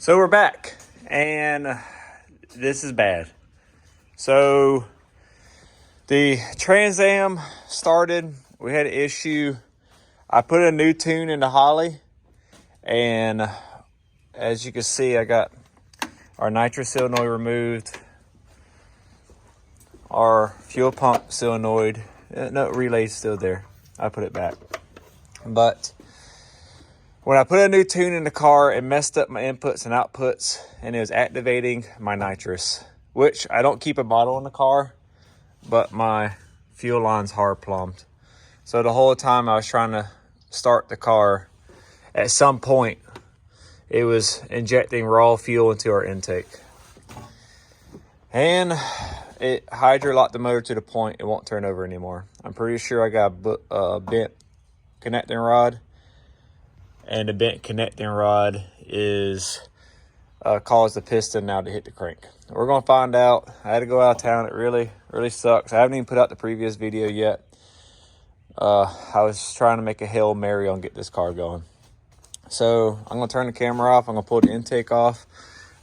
So we're back, and this is bad. So the Trans Am started. We had an issue. I put a new tune into Holley, and as you can see, I got our nitrous solenoid removed, our fuel pump solenoid, no, relay's still there. I put it back. But when I put a new tune in the car, it messed up my inputs and outputs, and it was activating my nitrous, which I don't keep a bottle in the car, but my fuel line's hard plumbed. So the whole time I was trying to start the car, at some point, it was injecting raw fuel into our intake. And it hydrolocked the motor to the point it won't turn over anymore. I'm pretty sure I got a bent connecting rod, and the bent connecting rod is caused the piston now to hit the crank. We're gonna find out. I had to go out of town. It really sucks. I haven't even put out the previous video yet. I was trying to make a Hail Mary on get this car going. So I'm gonna turn the camera off. I'm gonna pull the intake off.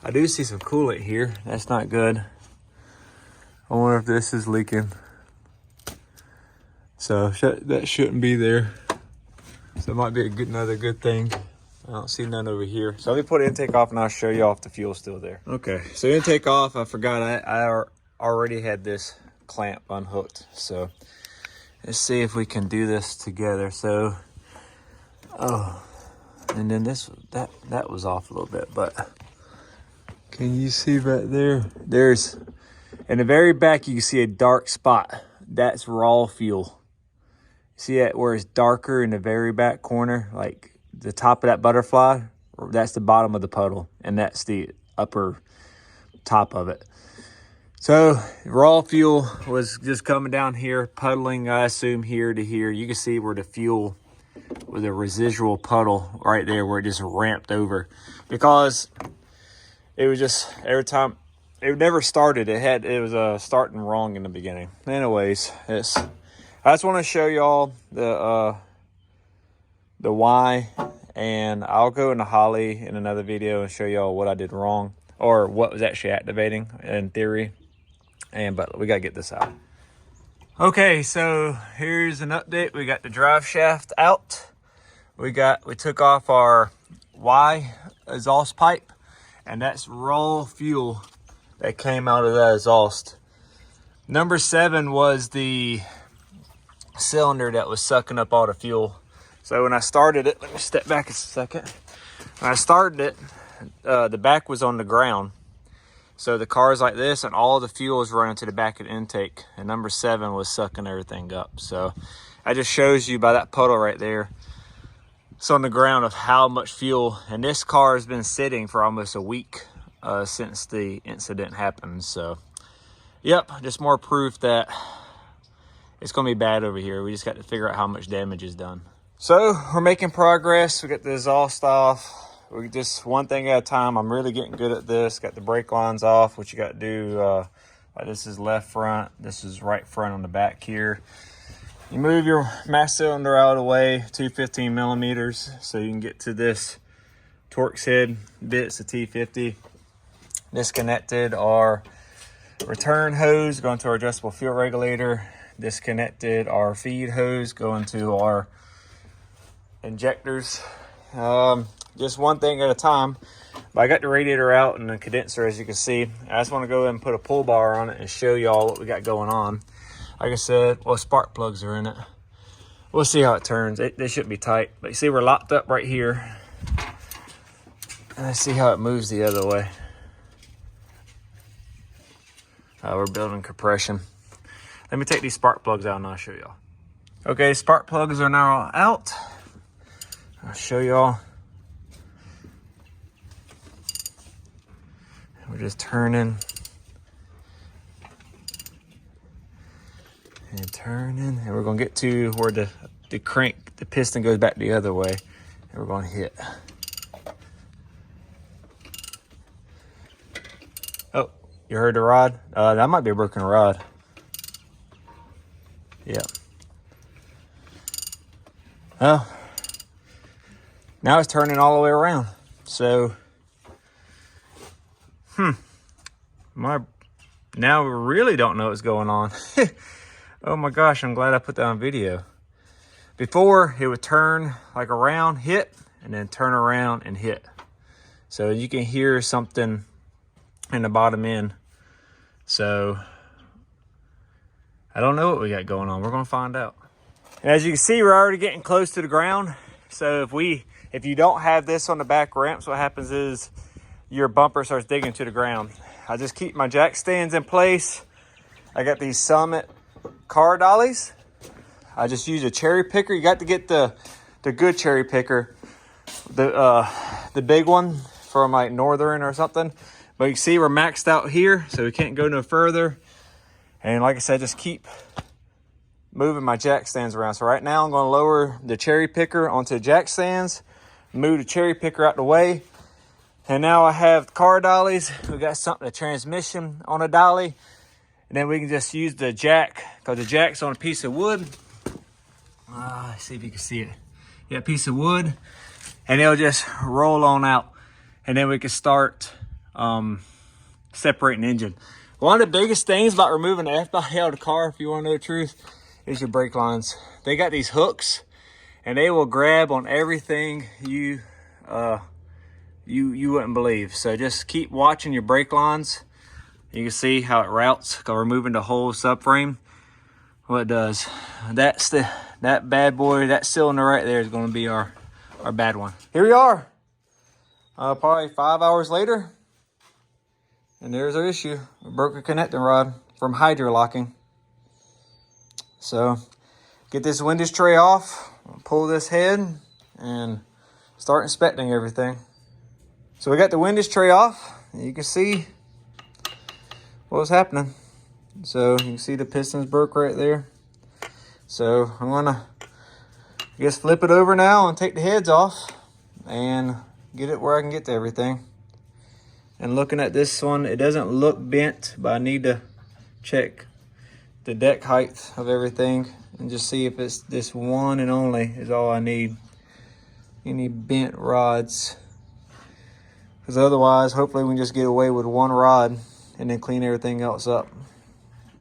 I do see some coolant here. That's not good. I wonder if this is leaking. So that shouldn't be there. So it might be another good thing. I don't see none over here. So let me put the intake off and I'll show you if the fuel's still there. Okay, so intake off. I forgot I already had this clamp unhooked. So let's see if we can do this together. So, and then that was off a little bit, but can you see back there? There's, in the very back, you can see a dark spot. That's raw fuel. See that where it's darker in the very back corner, like the top of that butterfly? That's the bottom of the puddle, and that's the upper top of it. So raw fuel was just coming down here, puddling, I assume, here to here. You can see where the fuel, with a residual puddle right there where it just ramped over, because it was just every time it never started. It was starting wrong in the beginning. Anyways, I just want to show y'all the why, and I'll go into Holley in another video and show y'all what I did wrong, or what was actually activating in theory. But we gotta get this out. Okay, so here's an update. We got the drive shaft out. We took off our Y exhaust pipe, and that's raw fuel that came out of that exhaust. Number 7 was the cylinder that was sucking up all the fuel. So when I started it, let me step back a second. When I started it, the back was on the ground. So the car's like this, and all the fuel is running to the back of the intake, and number 7 was sucking everything up. So that just shows you by that puddle right there, it's on the ground, of how much fuel. And this car has been sitting for almost a week since the incident happened. So yep, just more proof that it's gonna be bad over here. We just got to figure out how much damage is done. So we're making progress. We got the exhaust off. We just one thing at a time. I'm really getting good at this. Got the brake lines off, which you got to do. Like this is left front, this is right front on the back here. You move your mass cylinder out of the way, 215 millimeters, so you can get to this Torx head bits, the T50. Disconnected our return hose going to our adjustable fuel regulator. Disconnected our feed hose going to our injectors. Just one thing at a time. But I got the radiator out and the condenser, as you can see. I just want to go ahead and put a pull bar on it and show y'all what we got going on. Like I said, well, spark plugs are in it. We'll see how it turns. They shouldn't be tight. But you see we're locked up right here. And let's see how it moves the other way. We're building compression. Let me take these spark plugs out and I'll show y'all. Okay, spark plugs are now out. I'll show y'all. We're just turning and turning, and we're gonna get to where the crank, the piston goes back the other way, and we're gonna hit. Oh, you heard the rod? That might be a broken rod. Yeah. Well, now it's turning all the way around. So Now we really don't know what's going on. Oh my gosh, I'm glad I put that on video. Before, it would turn like around, hit, and then turn around and hit. So you can hear something in the bottom end. So I don't know what we got going on. We're gonna find out. And as you can see, we're already getting close to the ground. So if you don't have this on the back ramps, what happens is your bumper starts digging to the ground. I just keep my jack stands in place. I got these Summit car dollies. I just use a cherry picker. You got to get the good cherry picker, the big one from like Northern or something. But you can see we're maxed out here, so we can't go no further. And like I said, just keep moving my jack stands around. So right now I'm going to lower the cherry picker onto the jack stands, move the cherry picker out the way. And now I have car dollies. We got something, a transmission on a dolly. And then we can just use the jack, because the jack's on a piece of wood. Let's see if you can see it. Yeah, a piece of wood. And it'll just roll on out. And then we can start separating the engine. One of the biggest things about removing the F-body out of the car, if you want to know the truth, is your brake lines. They got these hooks, and they will grab on everything you wouldn't believe. So just keep watching your brake lines. You can see how it routes, because we're moving the whole subframe. What it does, that bad boy, that cylinder right there is going to be our bad one. Here we are, probably 5 hours later, and there's our issue. We broke a connecting rod from hydrolocking. So get this windage tray off, pull this head, and start inspecting everything. So we got the windage tray off, and you can see what's happening. So you can see the pistons broke right there. So I'm gonna, I guess, flip it over now and take the heads off and get it where I can get to everything. And looking at this one, it doesn't look bent, but I need to check the deck height of everything and just see if it's this one and only is all I need. Any bent rods. Because otherwise, hopefully we can just get away with one rod and then clean everything else up.